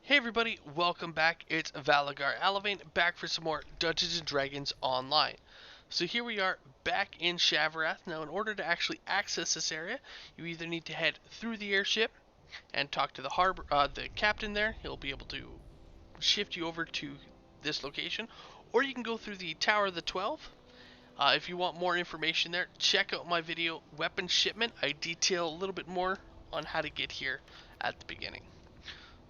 Hey everybody, welcome back. It's Valagar Aloevain back for some more Dungeons & Dragons Online. So here we are back in Shavarath. Now in order to actually access this area, you either need to head through the airship and talk to the captain there. He'll be able to shift you over to this location. Or you can go through the Tower of the 12. If you want more information there, check out my video, Weapon Shipment. I detail a little bit more on how to get here at the beginning.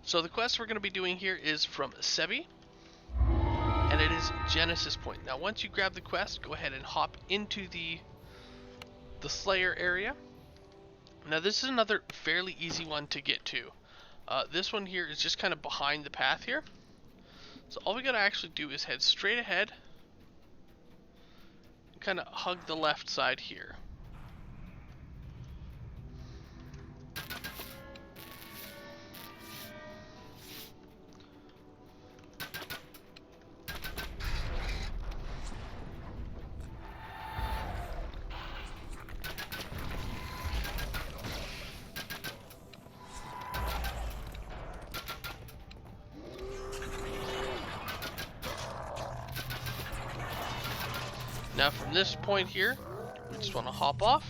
So the quest we're going to be doing here is from Sebi, and it is Genesis Point. Now once you grab the quest, go ahead and hop into the Slayer area. Now this is another fairly easy one to get to. This one here is just kind of behind the path here. So all we got to actually do is head straight ahead and kind of hug the left side here. Now from this point here, we just want to hop off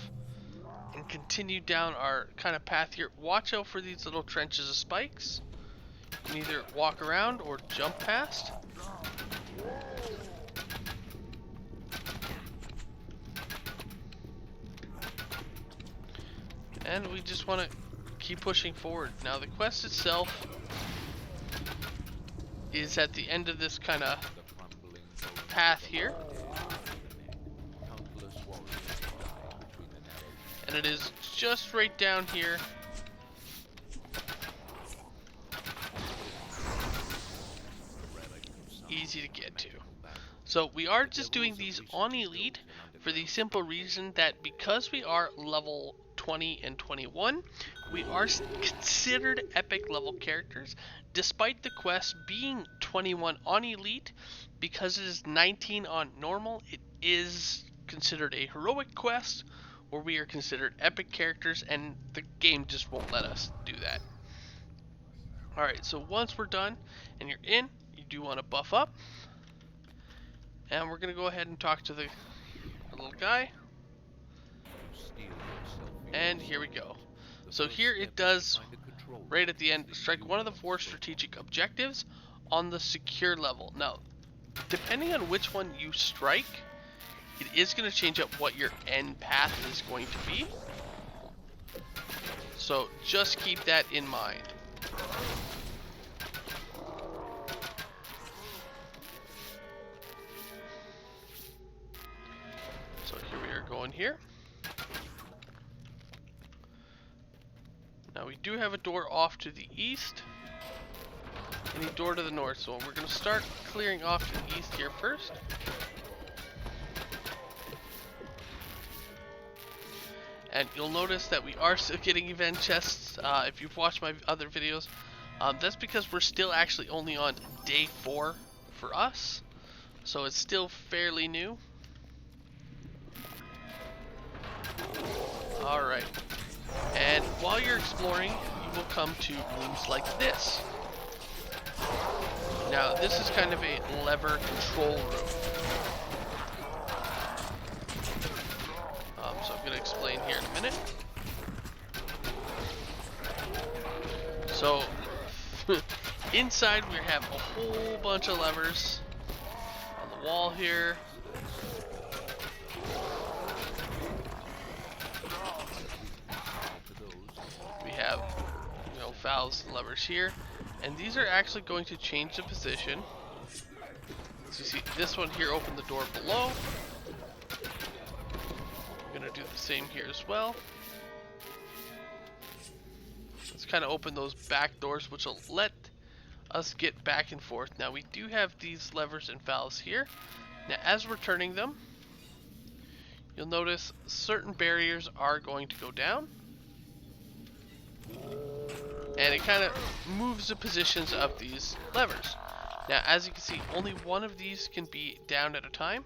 and continue down our kind of path here. Watch out for these little trenches of spikes. You can either walk around or jump past. And we just want to keep pushing forward. Now the quest itself is at the end of this kind of path here. And it is just right down here. Easy to get to. So we are just doing these on Elite for the simple reason that because we are level 20 and 21, we are considered epic level characters, despite the quest being 21 on Elite. Because it is 19 on normal, it is considered a heroic quest, where we are considered epic characters, and the game just won't let us do that. Alright, so once we're done and you're in, you do want to buff up. And we're going to go ahead and talk to the little guy. And here we go. So here it does, right at the end, strike one of the 4 strategic objectives on the secure level. Now, depending on which one you strike, it is going to change up what your end path is going to be. So just keep that in mind. So here we are going here. Now we do have a door off to the east and a door to the north. So we're going to start clearing off to the east here first. And you'll notice that we are still getting event chests. If you've watched my other videos, that's because we're still actually only on day 4 for us. So it's still fairly new. Alright. And while you're exploring, you will come to rooms like this. Now, this is kind of a lever control room. So I'm going to explain here in a minute. So inside we have a whole bunch of levers on the wall here. We have, valves and levers here, and these are actually going to change the position. So you see this one here open the door below. We're going to do the same here as well. Let's kind of open those back doors, which will let us get back and forth. Now we do have these levers and valves here. Now as we're turning them, you'll notice certain barriers are going to go down. And it kind of moves the positions of these levers. Now as you can see, only one of these can be down at a time.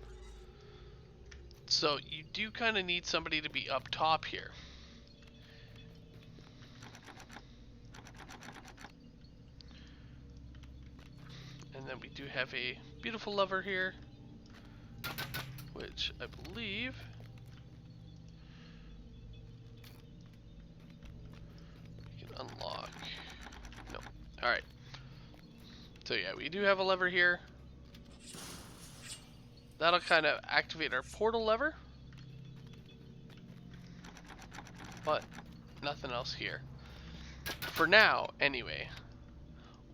So you do kind of need somebody to be up top here. And then we do have a beautiful lever here, which I believe we can unlock. No. Alright. So yeah, we do have a lever here. That'll kind of activate our portal lever. But nothing else here. For now, anyway.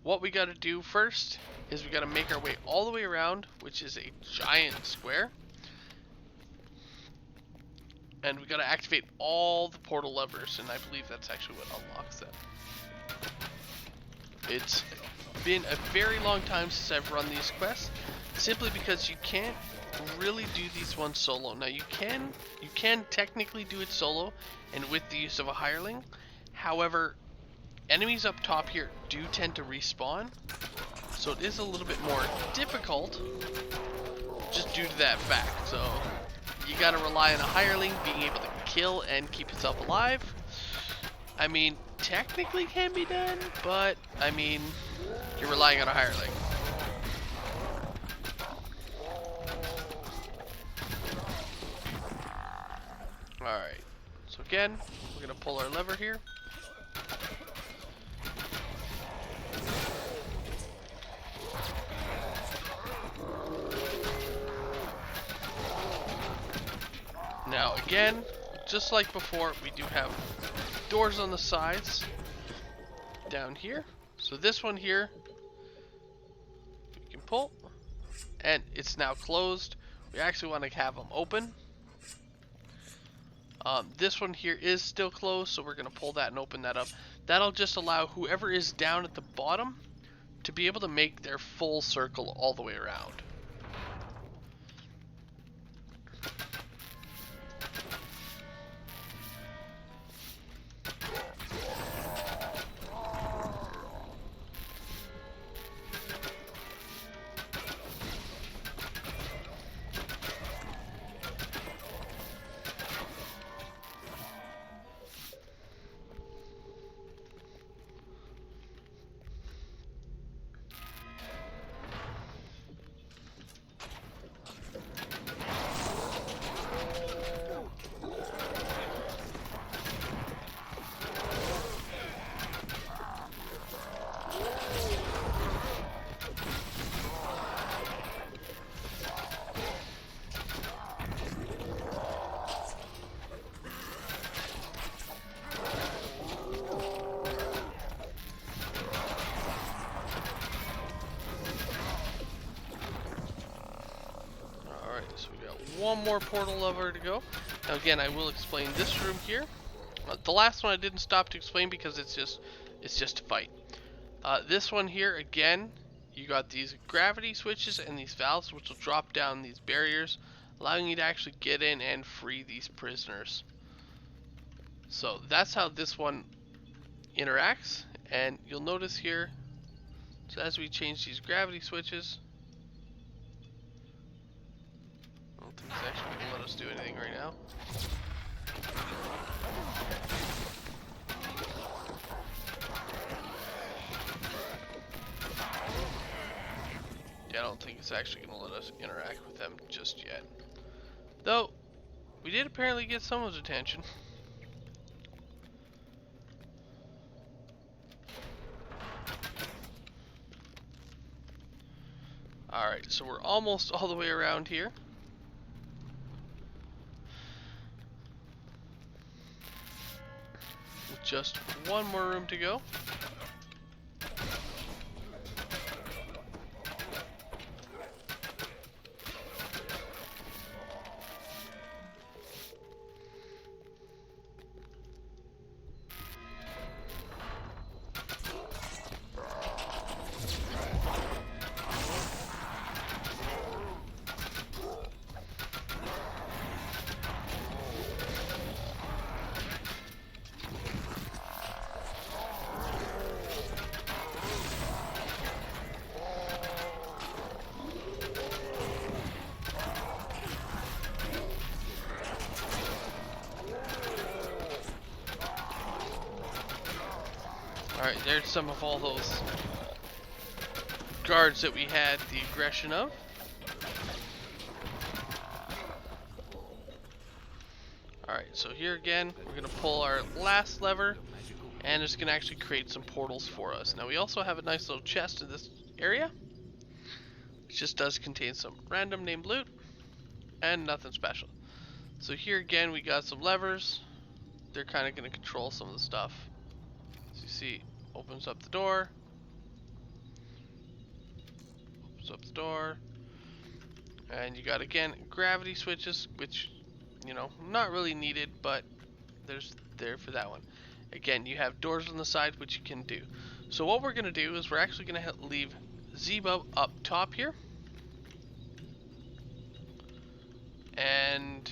What we gotta do first is we gotta make our way all the way around, which is a giant square. And we gotta activate all the portal levers, and I believe that's actually what unlocks them. It's been a very long time since I've run these quests, simply because you can't really do these ones solo. Now you can technically do it solo and with the use of a hireling. However, enemies up top here do tend to respawn, so it is a little bit more difficult just due to that fact. So you gotta rely on a hireling being able to kill and keep itself alive. I mean, technically can be done, but I mean, you're relying on a hireling. Alright, so again, we're gonna pull our lever here. Now again, just like before, we do have doors on the sides down here. So this one here, we can pull, and it's now closed. We actually want to have them open. This one here is still closed, so we're going to pull that and open that up. That'll just allow whoever is down at the bottom to be able to make their full circle all the way around. So we got one more portal lever to go. Now again, I will explain this room here. The last one I didn't stop to explain because it's just a fight. This one here, again, you got these gravity switches and these valves which will drop down these barriers, allowing you to actually get in and free these prisoners. So that's how this one interacts, and you'll notice here, so as we change these gravity switches, I don't think it's actually going to let us do anything right now. Yeah, I don't think it's actually going to let us interact with them just yet. Though, we did apparently get someone's attention. Alright, so we're almost all the way around here. With just one more room to go. Alright, there's some of all those guards that we had the aggression of. Alright, so here again, we're going to pull our last lever, and it's going to actually create some portals for us. Now we also have a nice little chest in this area, which just does contain some random named loot, and nothing special. So here again, we got some levers. They're kind of going to control some of the stuff. As you see, opens up the door. Opens up the door. And you got, again, gravity switches, which, you know, not really needed, but there's there for that one. Again, you have doors on the side, which you can do. So what we're going to do is we're actually going to leave Zebub up top here. And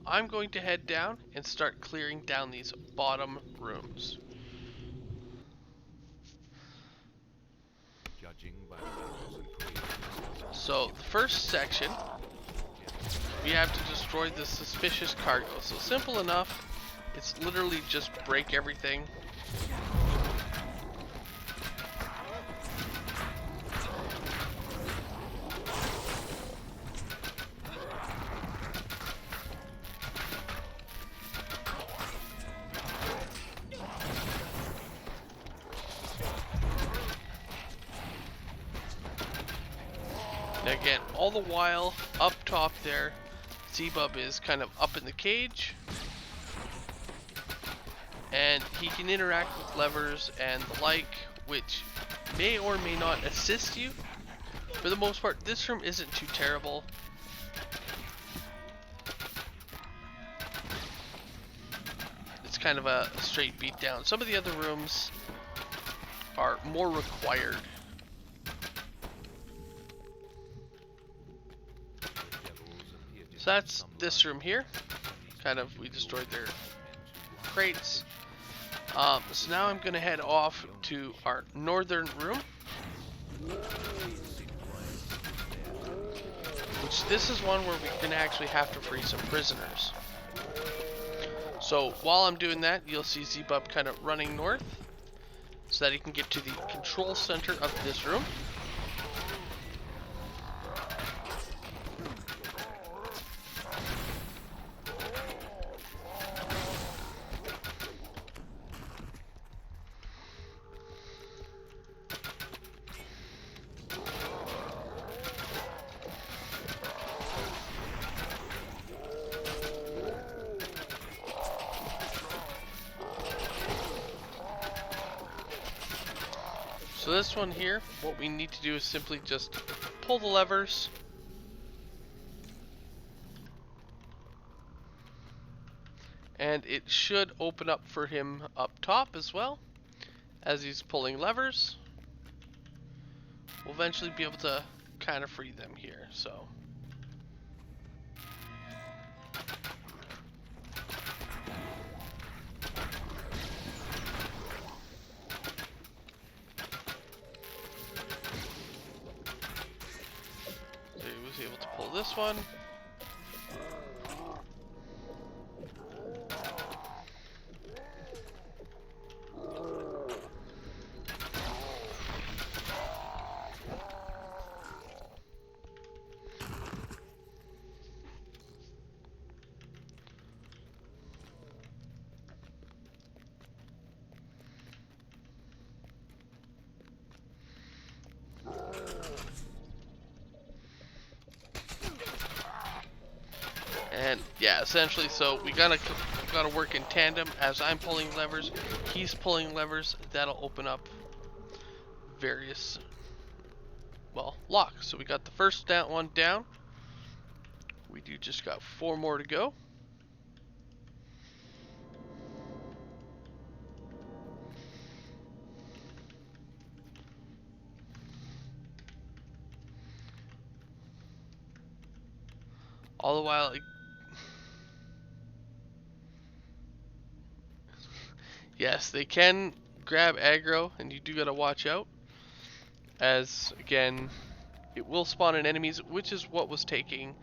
I'm going to head down and start clearing down these bottom rooms. So the first section, we have to destroy the suspicious cargo. So simple enough. It's literally just break everything. And again, all the while, up top there, Zebub is kind of up in the cage. And he can interact with levers and the like, which may or may not assist you. For the most part, this room isn't too terrible. It's kind of a straight beat down. Some of the other rooms are more required. So that's this room here. Kind of, we destroyed their crates. So now I'm going to head off to our northern room, which this is one where we're going to actually have to free some prisoners. So while I'm doing that, you'll see Zebub kind of running north so that he can get to the control center of this room. So this one here, what we need to do is simply just pull the levers. And it should open up for him up top as well, as he's pulling levers. We'll eventually be able to kind of free them here, so. Able to pull this one. And yeah, essentially, so we gotta work in tandem. As I'm pulling levers, he's pulling levers. That'll open up various, well, locks. So we got the first one down. We just got 4 more to go. All the while, yes, they can grab aggro, and you do gotta watch out, as again, it will spawn in enemies, which is what was taking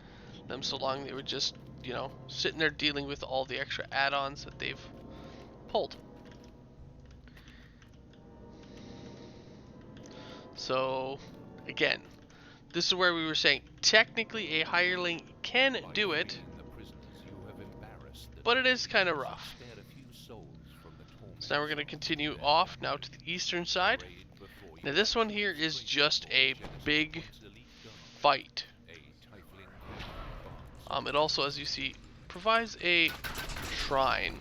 them so long. They were just, you know, sitting there dealing with all the extra add-ons that they've pulled. So Again, this is where we were saying technically a hireling can do it, but it is kind of rough. So now we're going to continue off now to the eastern side. Now this one here is just a big fight. It also, as you see, provides a shrine.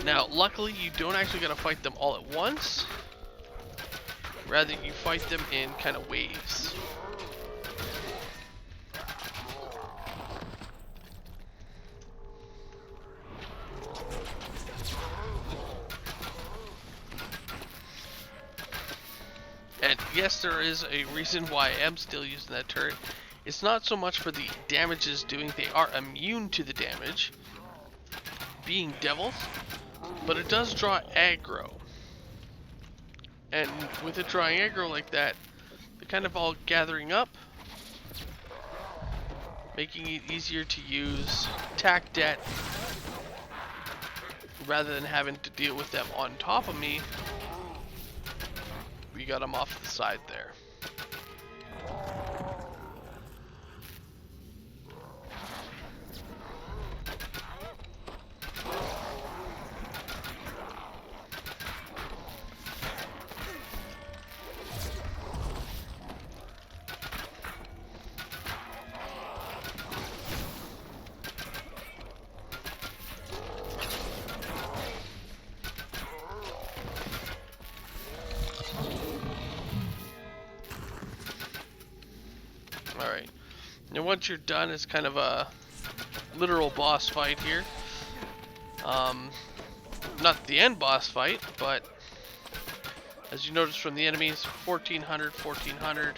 Now, luckily, you don't actually gotta fight them all at once. Rather, you fight them in kind of waves. And yes, there is a reason why I am still using that turret. It's not so much for the damage it's doing, they are immune to the damage, being devils, but it does draw aggro. And with it drawing aggro like that, they're kind of all gathering up, making it easier to use tac det rather than having to deal with them on top of me. We got them off the side there. Alright, now once you're done, it's kind of a literal boss fight here. Not the end boss fight, but as you notice from the enemies, 1400, 1400,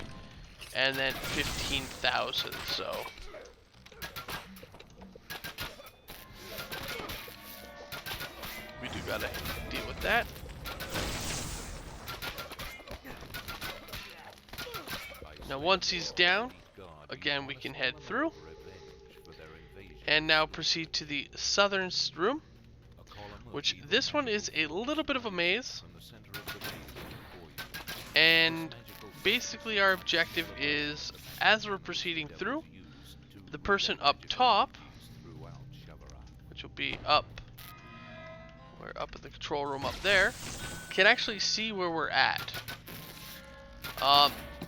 and then 15,000, so. We do gotta deal with that. Now once he's down, again we can head through. And now proceed to the southern room, which this one is a little bit of a maze. And basically our objective is, as we're proceeding through, the person up top, which will be up, we're up in the control room up there, can actually see where we're at.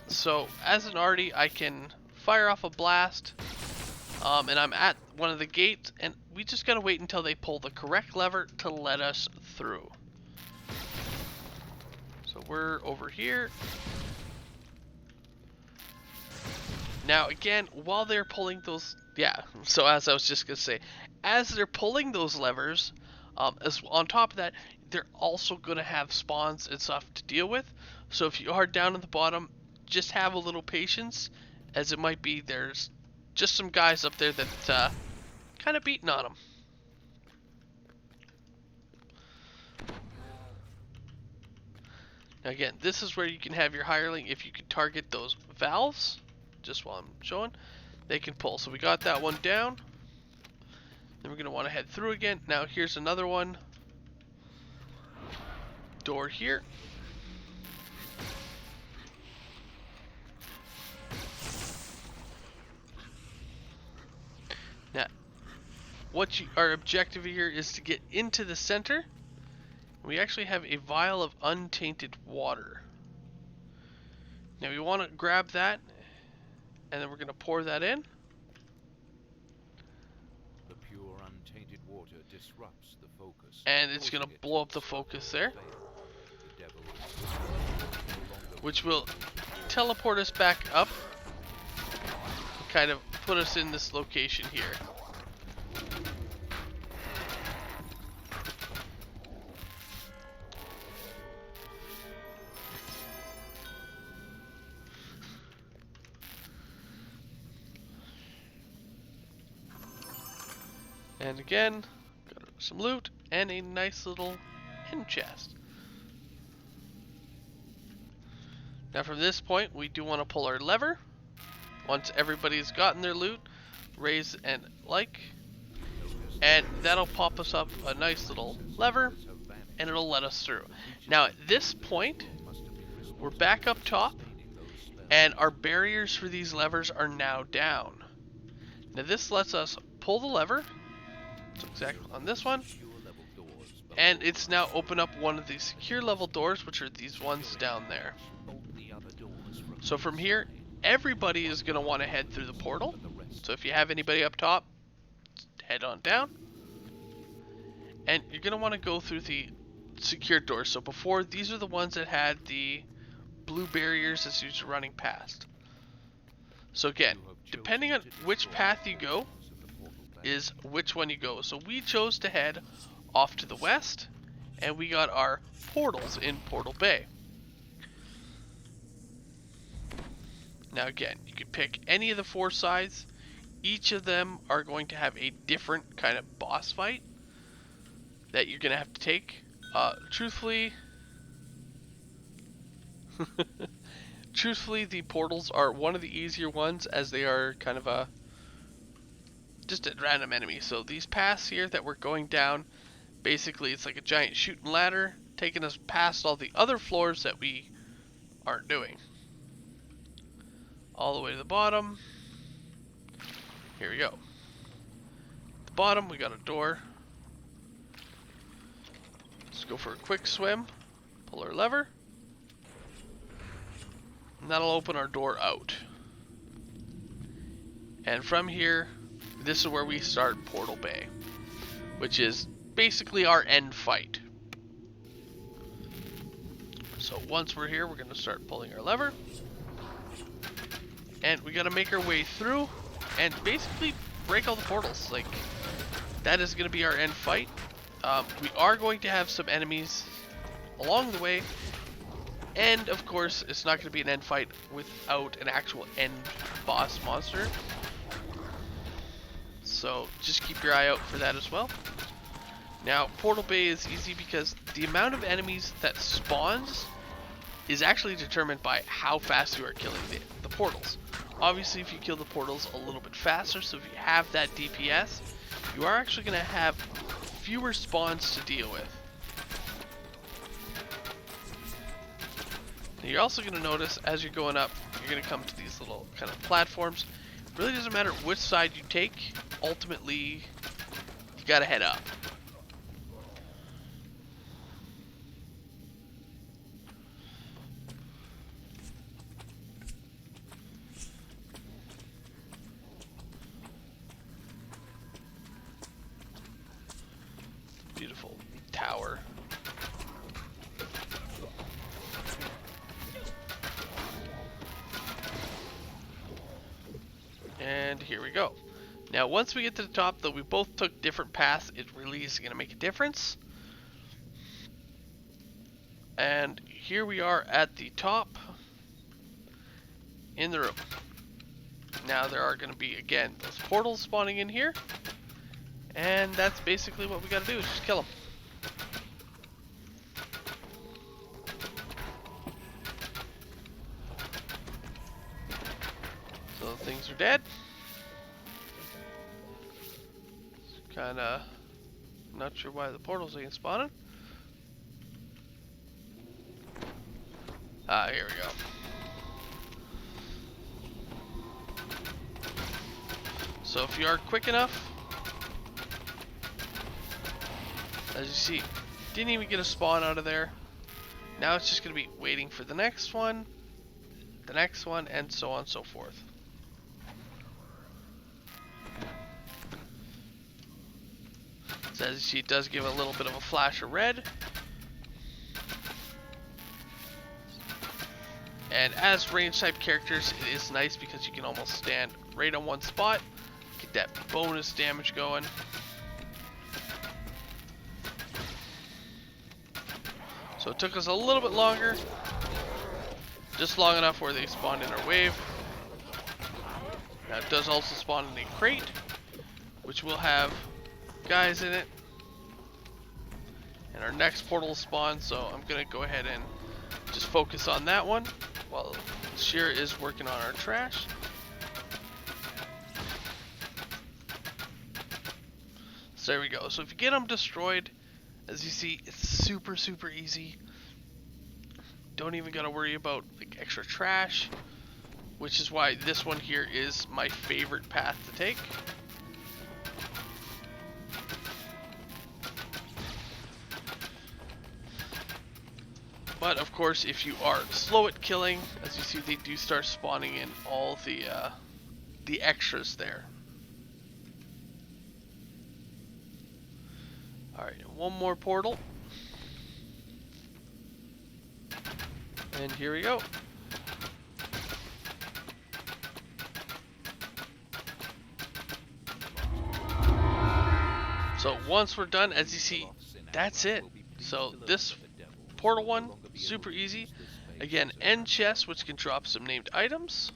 So as an arty, I can fire off a blast, and I'm at one of the gates, and we just gotta wait until they pull the correct lever to let us through. So we're over here. Now again, while they're pulling those, so as I was just gonna say, as they're pulling those levers, as on top of that, they're also gonna have spawns and stuff to deal with. So if you are down at the bottom, just have a little patience, as it might be there's just some guys up there that kind of beating on them. Now again, this is where you can have your hireling, if you can target those valves, just while I'm showing, they can pull. So we got that one down. Then we're going to want to head through again. Now here's another one. Door here. Now, our objective here is to get into the center. We actually have a vial of untainted water. Now we want to grab that, and then we're going to pour that in. The pure untainted water disrupts the focus, and it's going to blow up the focus there, which will teleport us back up, kind of put us in this location here. And again, got some loot and a nice little end chest. Now from this point, we do want to pull our lever. Once everybody's gotten their loot, raise and like, and that'll pop us up a nice little lever, and it'll let us through. Now at this point, we're back up top, And our barriers for these levers are now down. Now this lets us pull the lever, so exactly on this one, and it's now open up one of these secure level doors, which are these ones down there. So from here, everybody is going to want to head through the portal. So if you have anybody up top, head on down. And you're going to want to go through the secured doors. So before, these are the ones that had the blue barriers as you're running past. So again, depending on which path you go, is which one you go. So we chose to head off to the west, and we got our portals in Portal Bay. Now again, you can pick any of the 4 sides. Each of them are going to have a different kind of boss fight that you're going to have to take. Truthfully, the portals are one of the easier ones, as they are kind of just a random enemy. So these paths here that we're going down, basically it's like a giant shooting ladder taking us past all the other floors that we aren't doing. All the way to the bottom. Here we go. At the bottom we got a door. Let's go for a quick swim. Pull our lever. And that'll open our door out. And from here, this is where we start Portal Bay, which is basically our end fight. So once we're here, we're going to start pulling our lever. And we got to make our way through and basically break all the portals. Like, that is going to be our end fight. We are going to have some enemies along the way. And of course, it's not going to be an end fight without an actual end boss monster. So just keep your eye out for that as well. Now, Portal Bay is easy because the amount of enemies that spawns is actually determined by how fast you are killing the portals. Obviously, if you kill the portals a little bit faster, so if you have that DPS, you are actually going to have fewer spawns to deal with. Now, you're also going to notice as you're going up, you're going to come to these little kind of platforms. It really doesn't matter which side you take, ultimately, you got to head up. Beautiful tower. And here we go. Now once we get to the top, though we both took different paths, it really is going to make a difference. And here we are at the top in the room. Now there are going to be, again, those portals spawning in here. And that's basically what we got to do, is just kill them. So things are dead. Kinda not sure why the portals ain't spawning. Ah, here we go. So if you are quick enough, as you see, didn't even get a spawn out of there. Now it's just going to be waiting for the next one, and so on and so forth. So as you see, it does give a little bit of a flash of red. And as range type characters, it is nice because you can almost stand right on one spot, get that bonus damage going. So it took us a little bit longer, just long enough where they spawned in our wave. Now it does also spawn in a crate, which will have guys in it. And our next portal will spawn, so I'm going to go ahead and just focus on that one while Sheer is working on our trash. So there we go. So if you get them destroyed, as you see, it's super, super easy. Don't even got to worry about like extra trash. which is why this one here is my favorite path to take. But of course, if you are slow at killing, as you see, they do start spawning in all the extras there. All right, one more portal, and here we go. So once we're done, as you see, that's it. So this portal one, super easy. Again, end chest, which can drop some named items,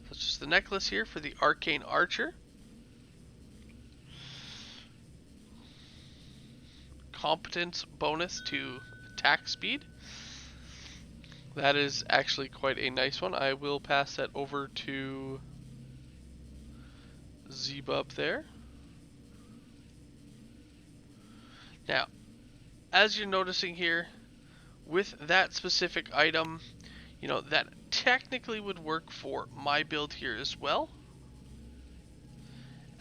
such as the necklace here for the arcane archer. Competence bonus to attack speed. That is actually quite a nice one. I will pass that over to Zeba up there. Now, as you're noticing here, with that specific item, you know, that technically would work for my build here as well,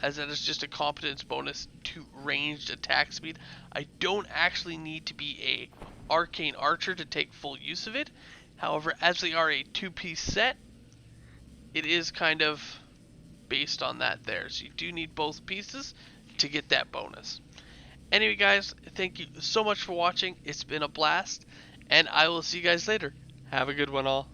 as that is just a competence bonus to ranged attack speed. I don't actually need to be a arcane archer to take full use of it. However, as they are a two-piece set, it is kind of based on that there. So you do need both pieces to get that bonus. Anyway, guys, thank you so much for watching. It's been a blast, and I will see you guys later. Have a good one all.